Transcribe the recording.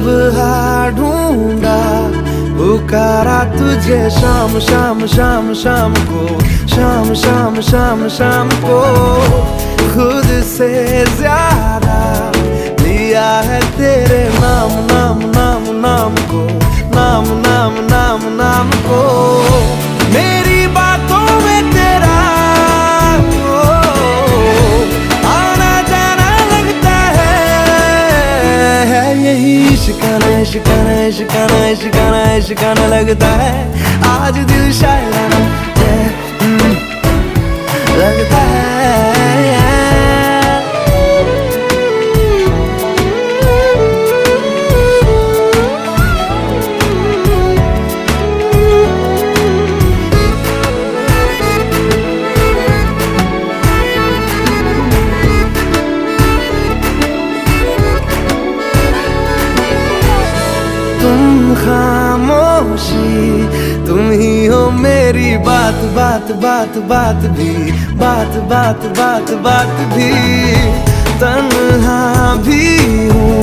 सुबह ढूंढा पुकारा तुझे शाम शाम शाम शाम को, शाम शाम शाम शाम को। खुद से ज्यादा लिया है तेरे नाम नाम नाम नाम को, नाम नाम नाम नाम को। मेरी बातों में तेरा आना जाना लगता है यही इश्काना इश्काना इश्काना इश्काना इश्काना लगता है। आज दिल शायराना लगता है। तुम खामोशी तुम ही हो मेरी बात बात बात बात भी, बात बात बात बात भी। तन्हा भी हूँ